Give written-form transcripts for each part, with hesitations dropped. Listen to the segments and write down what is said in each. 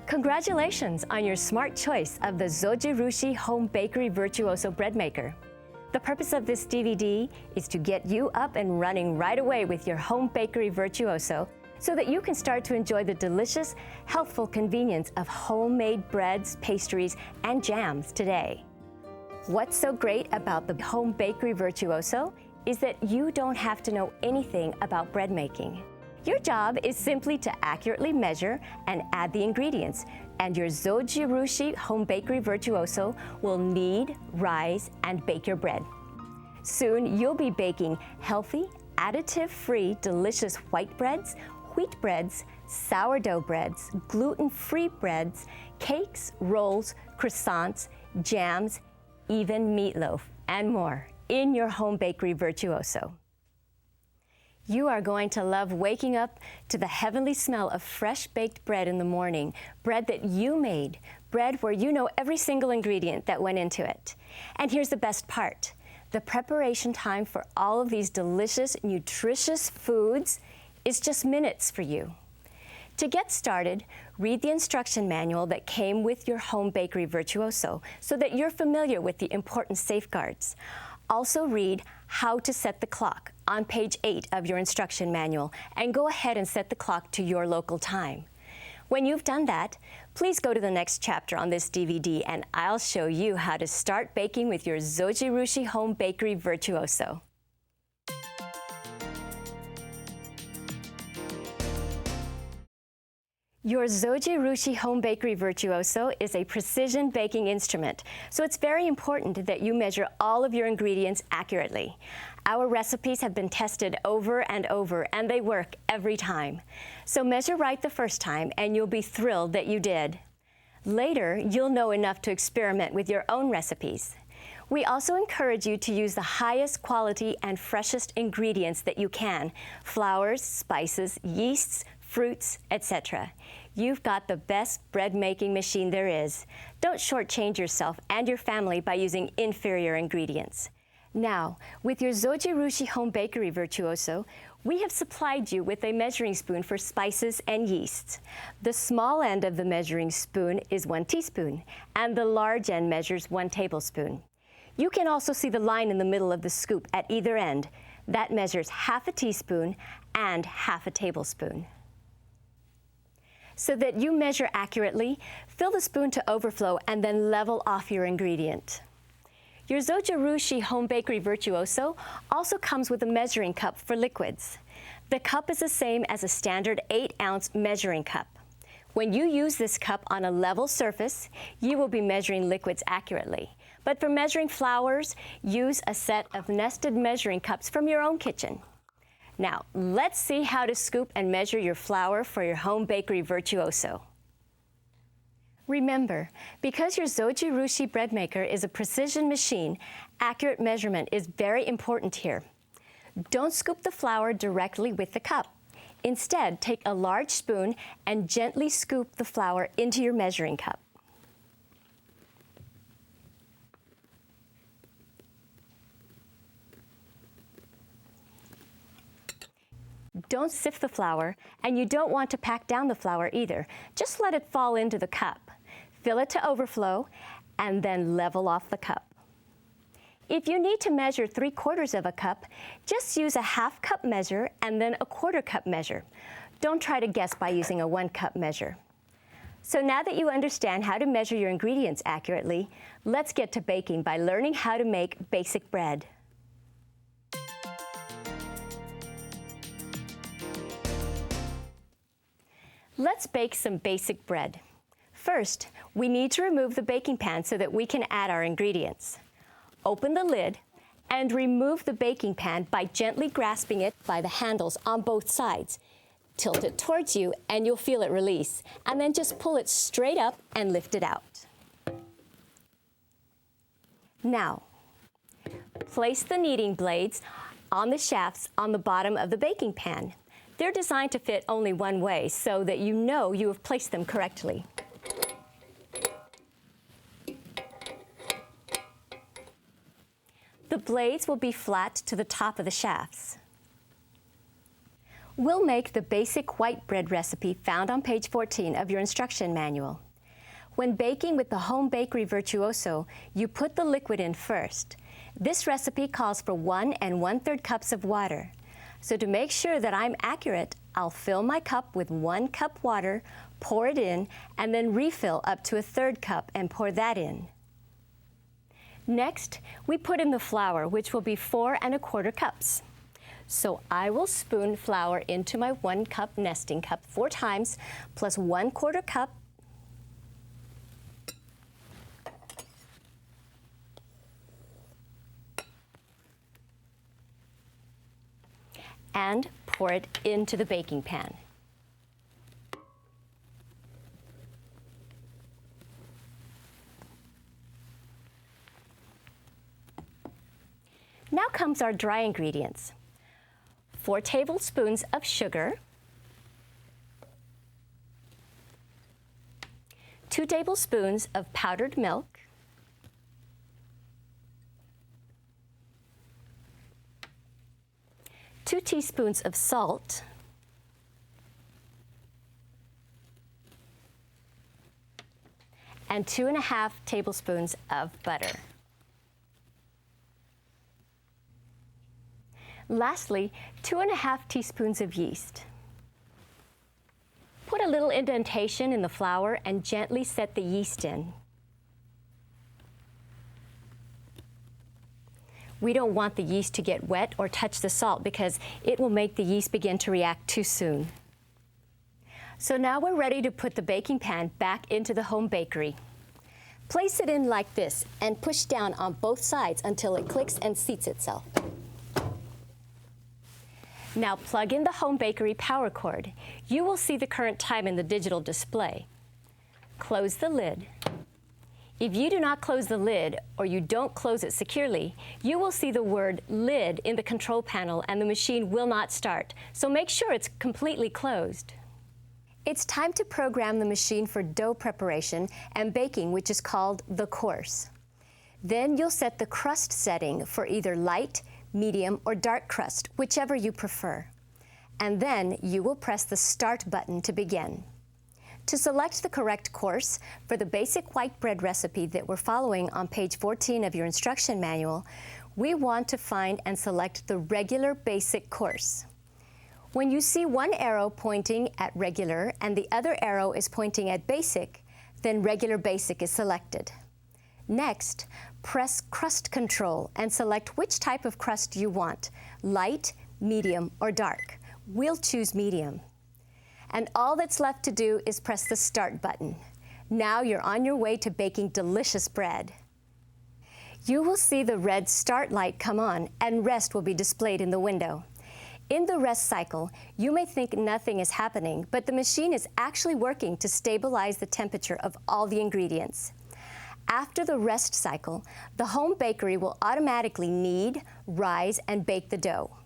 Congratulations on your smart choice of the Zojirushi Home Bakery Virtuoso Bread Maker. The purpose of this DVD is to get you up and running right away with your Home Bakery Virtuoso so that you can start to enjoy the delicious, healthful convenience of homemade breads, pastries, and jams today. What's so great about the Home Bakery Virtuoso is that you don't have to know anything about bread making. Your job is simply to accurately measure and add the ingredients, and your Zojirushi Home Bakery Virtuoso will knead, rise, and bake your bread. Soon, you'll be baking healthy, additive-free, delicious white breads, wheat breads, sourdough breads, gluten-free breads, cakes, rolls, croissants, jams, even meatloaf, and more in your Home Bakery Virtuoso. You are going to love waking up to the heavenly smell of fresh baked bread in the morning, bread that you made, bread where you know every single ingredient that went into it. And here's the best part. The preparation time for all of these delicious, nutritious foods is just minutes for you. To get started, read the instruction manual that came with your Home Bakery Virtuoso so that you're familiar with the important safeguards. Also read How to Set the Clock on page 8 of your instruction manual and go ahead and set the clock to your local time. When you've done that, please go to the next chapter on this DVD and I'll show you how to start baking with your Zojirushi Home Bakery Virtuoso. Your Zojirushi Home Bakery Virtuoso is a precision baking instrument, so it's very important that you measure all of your ingredients accurately. Our recipes have been tested over and over, and they work every time. So measure right the first time, and you'll be thrilled that you did. Later, you'll know enough to experiment with your own recipes. We also encourage you to use the highest quality and freshest ingredients that you can: flours, spices, yeasts, fruits, etc. You've got the best bread-making machine there is. Don't shortchange yourself and your family by using inferior ingredients. Now, with your Zojirushi Home Bakery Virtuoso, we have supplied you with a measuring spoon for spices and yeasts. The small end of the measuring spoon is 1 teaspoon, and the large end measures 1 tablespoon. You can also see the line in the middle of the scoop at either end. That measures ½ a teaspoon and ½ a tablespoon. So that you measure accurately, fill the spoon to overflow and then level off your ingredient. Your Zojirushi Home Bakery Virtuoso also comes with a measuring cup for liquids. The cup is the same as a standard 8-ounce measuring cup. When you use this cup on a level surface, you will be measuring liquids accurately. But for measuring flours, use a set of nested measuring cups from your own kitchen. Now, let's see how to scoop and measure your flour for your Home Bakery Virtuoso. Remember, because your Zojirushi bread maker is a precision machine, accurate measurement is very important here. Don't scoop the flour directly with the cup. Instead, take a large spoon and gently scoop the flour into your measuring cup. Don't sift the flour, and you don't want to pack down the flour either. Just let it fall into the cup. Fill it to overflow, and then level off the cup. If you need to measure 3/4 of a cup, just use a ½ cup measure and then a 1/4 cup measure. Don't try to guess by using a 1 cup measure. So now that you understand how to measure your ingredients accurately, let's get to baking by learning how to make basic bread. Let's bake some basic bread. First, we need to remove the baking pan so that we can add our ingredients. Open the lid and remove the baking pan by gently grasping it by the handles on both sides. Tilt it towards you and you'll feel it release, and then just pull it straight up and lift it out. Now, place the kneading blades on the shafts on the bottom of the baking pan. They're designed to fit only one way so that you know you have placed them correctly. The blades will be flat to the top of the shafts. We'll make the basic white bread recipe found on page 14 of your instruction manual. When baking with the Home Bakery Virtuoso, you put the liquid in first. This recipe calls for 1 1/3 cups of water. So to make sure that I'm accurate, I'll fill my cup with 1 cup water, pour it in, and then refill up to 1/3 cup and pour that in. Next, we put in the flour, which will be 4 1/4 cups. So I will spoon flour into my 1 cup nesting cup 4 times, plus 1/4 cup, and pour it into the baking pan. Now comes our dry ingredients. 4 tablespoons of sugar, 2 tablespoons of powdered milk, 2 teaspoons of salt, and 2 1/2 tablespoons of butter. Lastly, 2 1/2 teaspoons of yeast. Put a little indentation in the flour and gently set the yeast in. We don't want the yeast to get wet or touch the salt because it will make the yeast begin to react too soon. So now we're ready to put the baking pan back into the home bakery. Place it in like this and push down on both sides until it clicks and seats itself. Now plug in the home bakery power cord. You will see the current time in the digital display. Close the lid. If you do not close the lid or you don't close it securely, you will see the word lid in the control panel and the machine will not start. So make sure it's completely closed. It's time to program the machine for dough preparation and baking, which is called the course. Then you'll set the crust setting for either light, medium, or dark crust, whichever you prefer. And then you will press the Start button to begin. To select the correct course for the basic white bread recipe that we're following on page 14 of your instruction manual, we want to find and select the regular basic course. When you see one arrow pointing at regular and the other arrow is pointing at basic, then regular basic is selected. Next, press Crust Control and select which type of crust you want, light, medium, or dark. We'll choose medium. And all that's left to do is press the Start button. Now you're on your way to baking delicious bread. You will see the red Start light come on and rest will be displayed in the window. In the rest cycle, you may think nothing is happening, but the machine is actually working to stabilize the temperature of all the ingredients. After the rest cycle, the home bakery will automatically knead, rise, and bake the dough.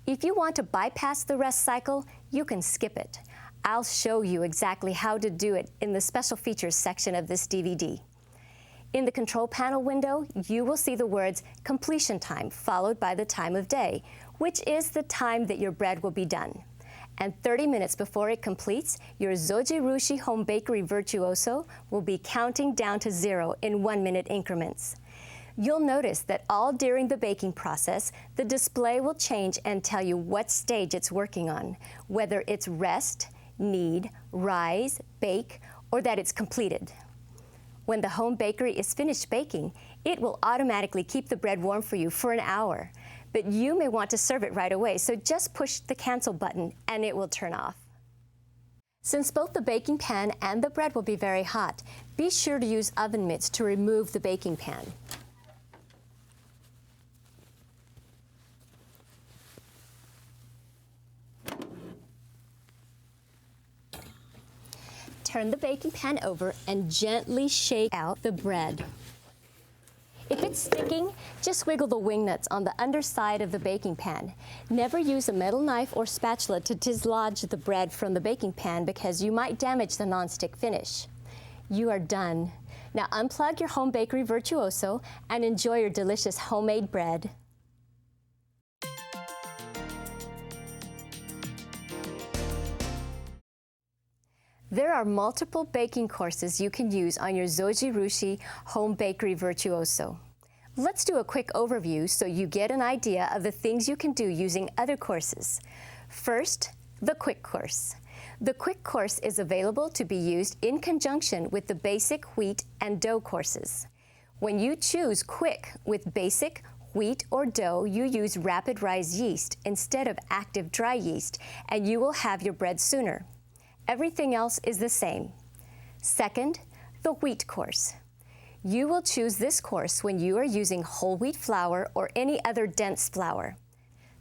If you want to bypass the rest cycle, you can skip it. I'll show you exactly how to do it in the special features section of this DVD. In the control panel window, you will see the words completion time followed by the time of day, which is the time that your bread will be done. And 30 minutes before it completes, your Zojirushi Home Bakery Virtuoso will be counting down to 0 in 1-minute increments. You'll notice that all during the baking process, the display will change and tell you what stage it's working on, whether it's rest, knead, rise, bake, or that it's completed. When the home bakery is finished baking, it will automatically keep the bread warm for you for an hour. But you may want to serve it right away, so just push the cancel button and it will turn off. Since both the baking pan and the bread will be very hot, be sure to use oven mitts to remove the baking pan. Turn the baking pan over and gently shake out the bread. If it's sticking, just wiggle the wing nuts on the underside of the baking pan. Never use a metal knife or spatula to dislodge the bread from the baking pan because you might damage the nonstick finish. You are done. Now unplug your Home Bakery Virtuoso and enjoy your delicious homemade bread. There are multiple baking courses you can use on your Zojirushi Home Bakery Virtuoso. Let's do a quick overview so you get an idea of the things you can do using other courses. First, the Quick course. The Quick course is available to be used in conjunction with the Basic Wheat and Dough courses. When you choose Quick with Basic, Wheat, or Dough, you use rapid rise yeast instead of active dry yeast, and you will have your bread sooner. Everything else is the same. Second, the Wheat course. You will choose this course when you are using whole wheat flour or any other dense flour.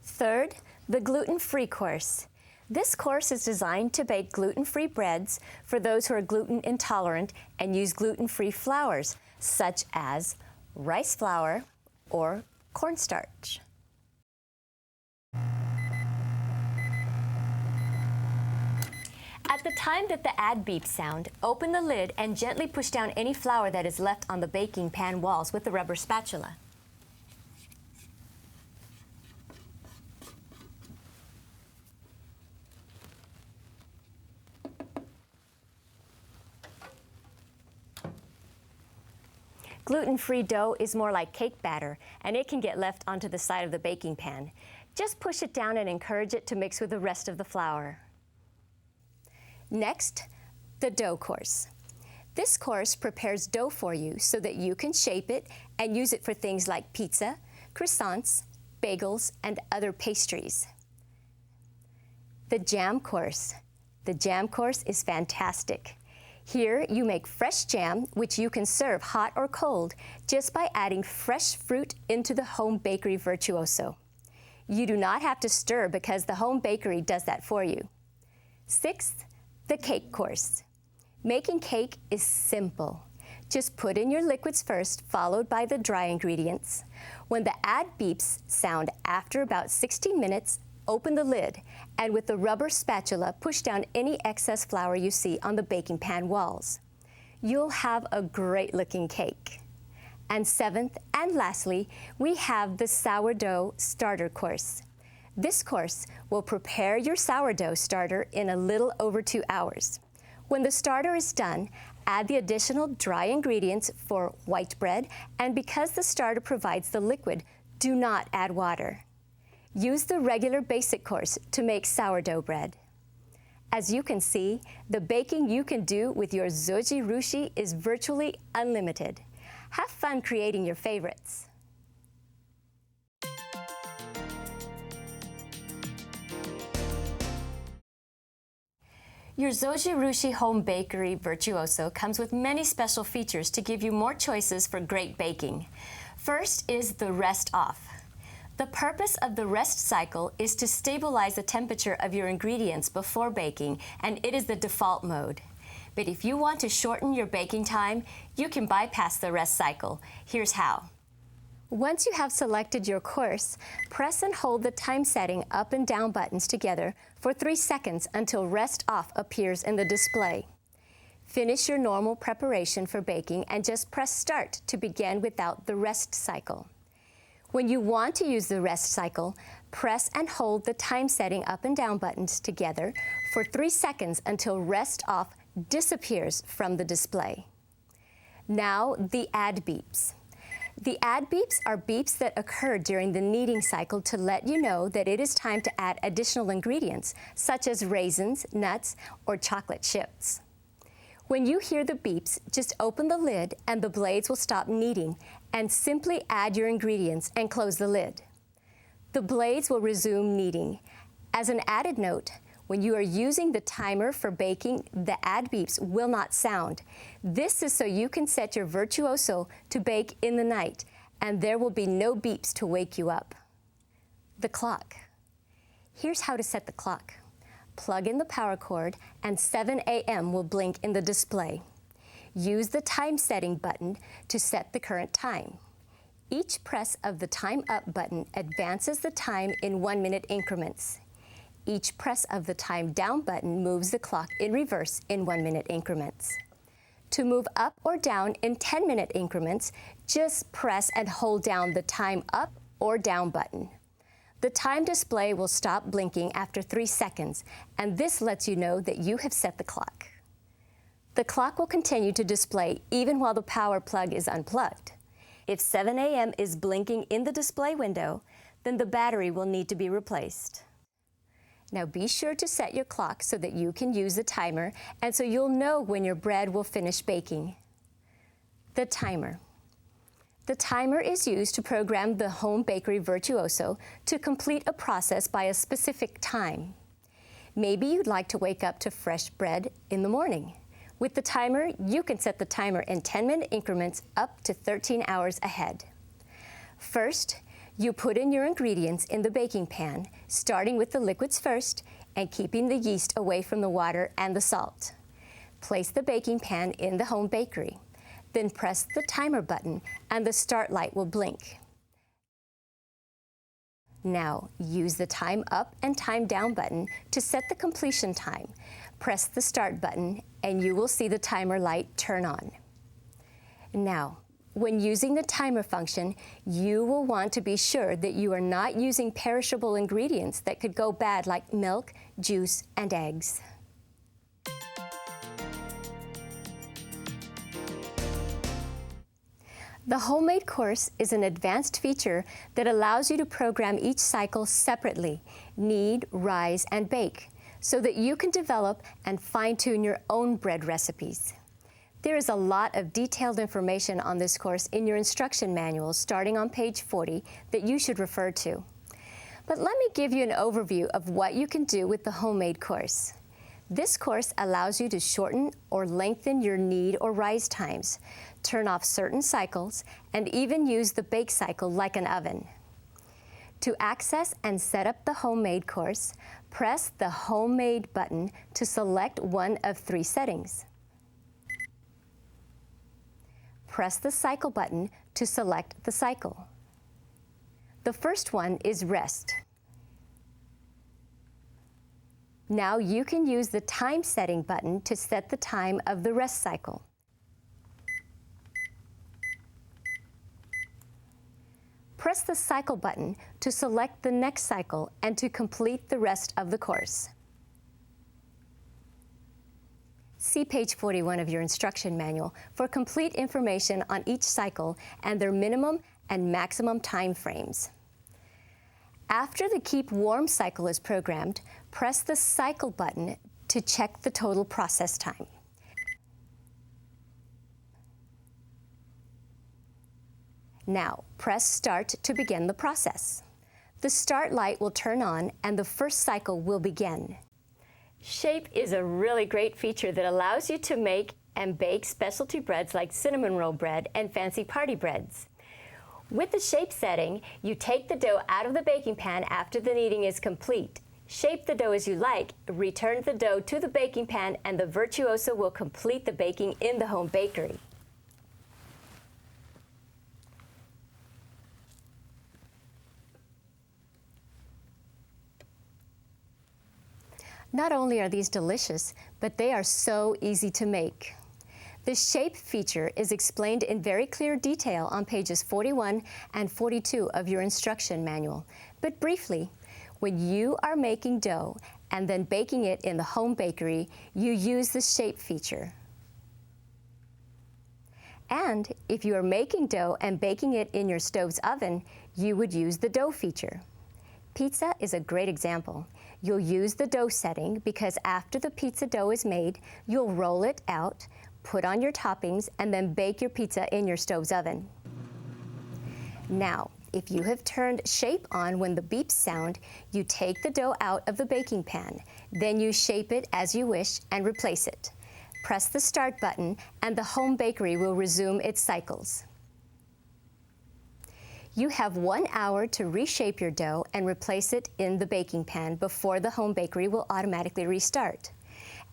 Third, the gluten-free course. This course is designed to bake gluten-free breads for those who are gluten intolerant and use gluten-free flours, such as rice flour or cornstarch. At the time that the ad beep sound, open the lid and gently push down any flour that is left on the baking pan walls with the rubber spatula. Gluten-free dough is more like cake batter, and it can get left onto the side of the baking pan. Just push it down and encourage it to mix with the rest of the flour. Next, the dough course. This course prepares dough for you so that you can shape it and use it for things like pizza, croissants, bagels, and other pastries. The jam course. The jam course is fantastic. Here you make fresh jam, which you can serve hot or cold just by adding fresh fruit into the Home Bakery Virtuoso. You do not have to stir because the Home Bakery does that for you. Sixth, the cake course. Making cake is simple. Just put in your liquids first, followed by the dry ingredients. When the ad beeps sound after about 16 minutes, open the lid, and with the rubber spatula, push down any excess flour you see on the baking pan walls. You'll have a great-looking cake. And seventh and lastly, we have the sourdough starter course. This course will prepare your sourdough starter in a little over 2 hours. When the starter is done, add the additional dry ingredients for white bread, and because the starter provides the liquid, do not add water. Use the regular basic course to make sourdough bread. As you can see, the baking you can do with your Zojirushi is virtually unlimited. Have fun creating your favorites. Your Zojirushi Home Bakery Virtuoso comes with many special features to give you more choices for great baking. First is the rest off. The purpose of the rest cycle is to stabilize the temperature of your ingredients before baking, and it is the default mode. But if you want to shorten your baking time, you can bypass the rest cycle. Here's how. Once you have selected your course, press and hold the time setting up and down buttons together for 3 seconds until rest off appears in the display. Finish your normal preparation for baking and just press start to begin without the rest cycle. When you want to use the rest cycle, press and hold the time setting up and down buttons together for 3 seconds until rest off disappears from the display. Now the ad beeps. The ad beeps are beeps that occur during the kneading cycle to let you know that it is time to add additional ingredients, such as raisins, nuts, or chocolate chips. When you hear the beeps, just open the lid and the blades will stop kneading, and simply add your ingredients and close the lid. The blades will resume kneading. As an added note, when you are using the timer for baking, the ad beeps will not sound. This is so you can set your Virtuoso to bake in the night, and there will be no beeps to wake you up. The clock. Here's how to set the clock. Plug in the power cord, and 7 a.m. will blink in the display. Use the time setting button to set the current time. Each press of the time up button advances the time in 1-minute increments. Each press of the time down button moves the clock in reverse in 1-minute increments. To move up or down in 10-minute increments, just press and hold down the time up or down button. The time display will stop blinking after 3 seconds, and this lets you know that you have set the clock. The clock will continue to display even while the power plug is unplugged. If 7 a.m. is blinking in the display window, then the battery will need to be replaced. Now be sure to set your clock so that you can use the timer and so you'll know when your bread will finish baking. The timer. The timer is used to program the home bakery virtuoso to complete a process by a specific time. Maybe you'd like to wake up to fresh bread in the morning. With the timer, you can set the timer in 10-minute increments up to 13 hours ahead. First, you put in your ingredients in the baking pan, starting with the liquids first and keeping the yeast away from the water and the salt. Place the baking pan in the home bakery. Then press the timer button and the start light will blink. Now, use the time up and time down button to set the completion time. Press the start button and you will see the timer light turn on. Now, when using the timer function, you will want to be sure that you are not using perishable ingredients that could go bad like milk, juice, and eggs. The homemade course is an advanced feature that allows you to program each cycle separately, knead, rise, and bake, so that you can develop and fine-tune your own bread recipes. There is a lot of detailed information on this course in your instruction manual starting on page 40 that you should refer to. But let me give you an overview of what you can do with the homemade course. This course allows you to shorten or lengthen your knead or rise times, turn off certain cycles, and even use the bake cycle like an oven. To access and set up the homemade course, press the Homemade button to select one of 3 settings. Press the Cycle button to select the cycle. The first one is Rest. Now you can use the Time Setting button to set the time of the rest cycle. Press the Cycle button to select the next cycle and to complete the rest of the course. See page 41 of your instruction manual for complete information on each cycle and their minimum and maximum time frames. After the Keep Warm cycle is programmed, press the Cycle button to check the total process time. Now, press Start to begin the process. The start light will turn on and the first cycle will begin. Shape is a really great feature that allows you to make and bake specialty breads like cinnamon roll bread and fancy party breads. With the shape setting, you take the dough out of the baking pan after the kneading is complete. Shape the dough as you like, return the dough to the baking pan, and the virtuoso will complete the baking in the home bakery. Not only are these delicious, but they are so easy to make. The shape feature is explained in very clear detail on pages 41 and 42 of your instruction manual. But briefly, when you are making dough and then baking it in the home bakery, you use the shape feature. And if you are making dough and baking it in your stove's oven, you would use the dough feature. Pizza is a great example. You'll use the dough setting because after the pizza dough is made, you'll roll it out, put on your toppings, and then bake your pizza in your stove's oven. Now, if you have turned shape on when the beeps sound, you take the dough out of the baking pan. Then you shape it as you wish and replace it. Press the Start button and the home bakery will resume its cycles. You have 1 hour to reshape your dough and replace it in the baking pan before the home bakery will automatically restart.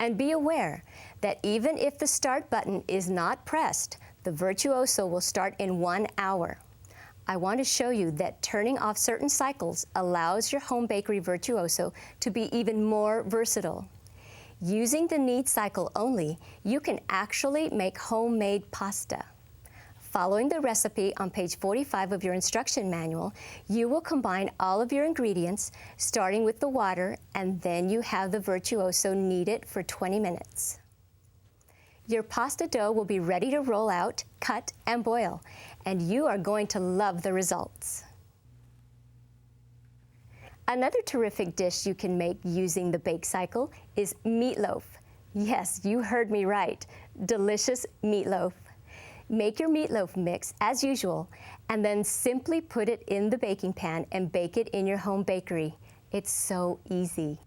And be aware that even if the Start button is not pressed, the virtuoso will start in 1 hour. I want to show you that turning off certain cycles allows your home bakery virtuoso to be even more versatile. Using the knead cycle only, you can actually make homemade pasta. Following the recipe on page 45 of your instruction manual, you will combine all of your ingredients, starting with the water, and then you have the virtuoso knead it for 20 minutes. Your pasta dough will be ready to roll out, cut, and boil, and you are going to love the results. Another terrific dish you can make using the bake cycle is meatloaf. Yes, you heard me right, delicious meatloaf. Make your meatloaf mix as usual, and then simply put it in the baking pan and bake it in your home bakery. It's so easy.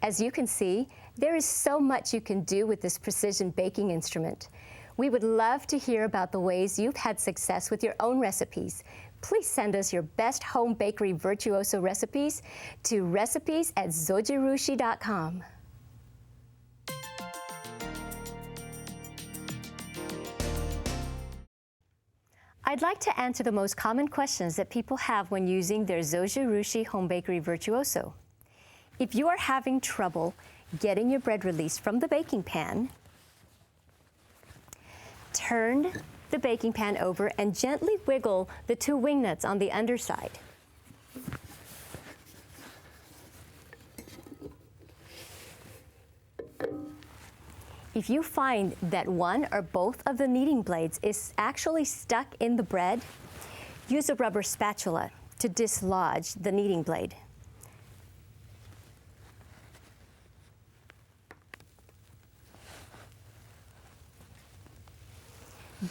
As you can see, there is so much you can do with this precision baking instrument. We would love to hear about the ways you've had success with your own recipes. Please send us your best home bakery virtuoso recipes to recipes@zojirushi.com. I'd like to answer the most common questions that people have when using their Zojirushi Home Bakery Virtuoso. If you are having trouble getting your bread released from the baking pan, turn the baking pan over and gently wiggle the two wing nuts on the underside. If you find that one or both of the kneading blades is actually stuck in the bread, use a rubber spatula to dislodge the kneading blade.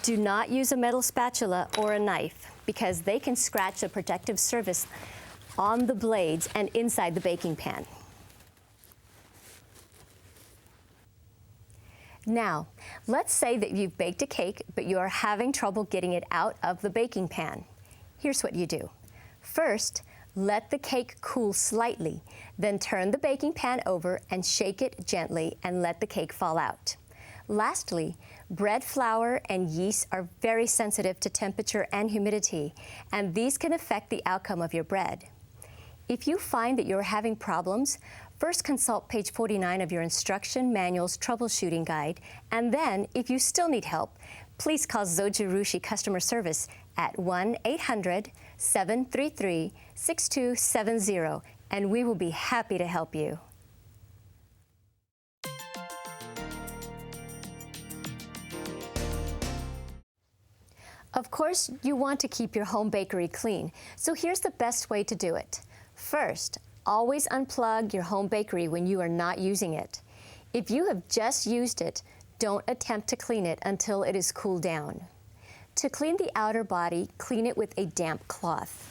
Do not use a metal spatula or a knife because they can scratch the protective surface on the blades and inside the baking pan. Now, let's say that you've baked a cake, but you are having trouble getting it out of the baking pan. Here's what you do. First, let the cake cool slightly, then turn the baking pan over and shake it gently and let the cake fall out. Lastly, bread flour and yeast are very sensitive to temperature and humidity, and these can affect the outcome of your bread. If you find that you're having problems, first consult page 49 of your instruction manual's troubleshooting guide, and then, if you still need help, please call Zojirushi customer service at 1-800-733-6270, and we will be happy to help you. Of course, you want to keep your home bakery clean, so here's the best way to do it. First, always unplug your home bakery when you are not using it. If you have just used it, don't attempt to clean it until it is cooled down. To clean the outer body, clean it with a damp cloth.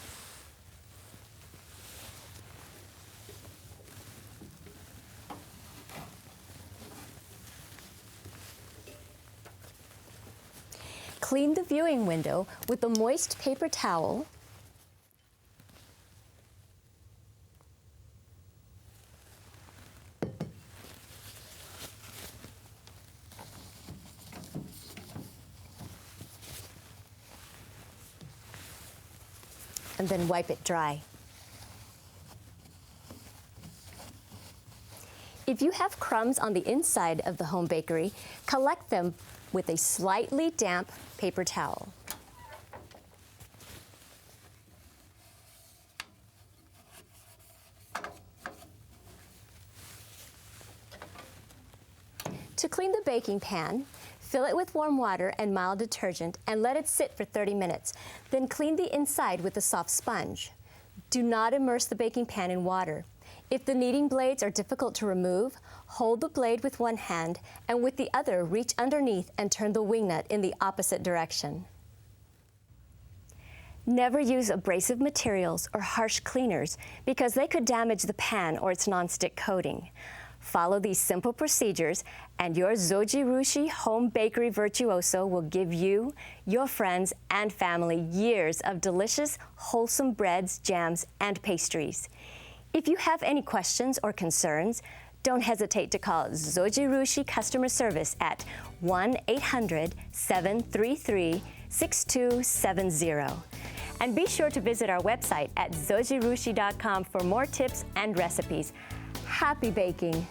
Clean the viewing window with a moist paper towel . And then wipe it dry. If you have crumbs on the inside of the home bakery, collect them with a slightly damp paper towel. To clean the baking pan, fill it with warm water and mild detergent and let it sit for 30 minutes. Then clean the inside with a soft sponge. Do not immerse the baking pan in water. If the kneading blades are difficult to remove, hold the blade with one hand and with the other reach underneath and turn the wing nut in the opposite direction. Never use abrasive materials or harsh cleaners because they could damage the pan or its nonstick coating. Follow these simple procedures and your Zojirushi Home Bakery Virtuoso will give you, your friends, and family years of delicious, wholesome breads, jams, and pastries. If you have any questions or concerns, don't hesitate to call Zojirushi customer service at 1-800-733-6270. And be sure to visit our website at zojirushi.com for more tips and recipes. Happy baking!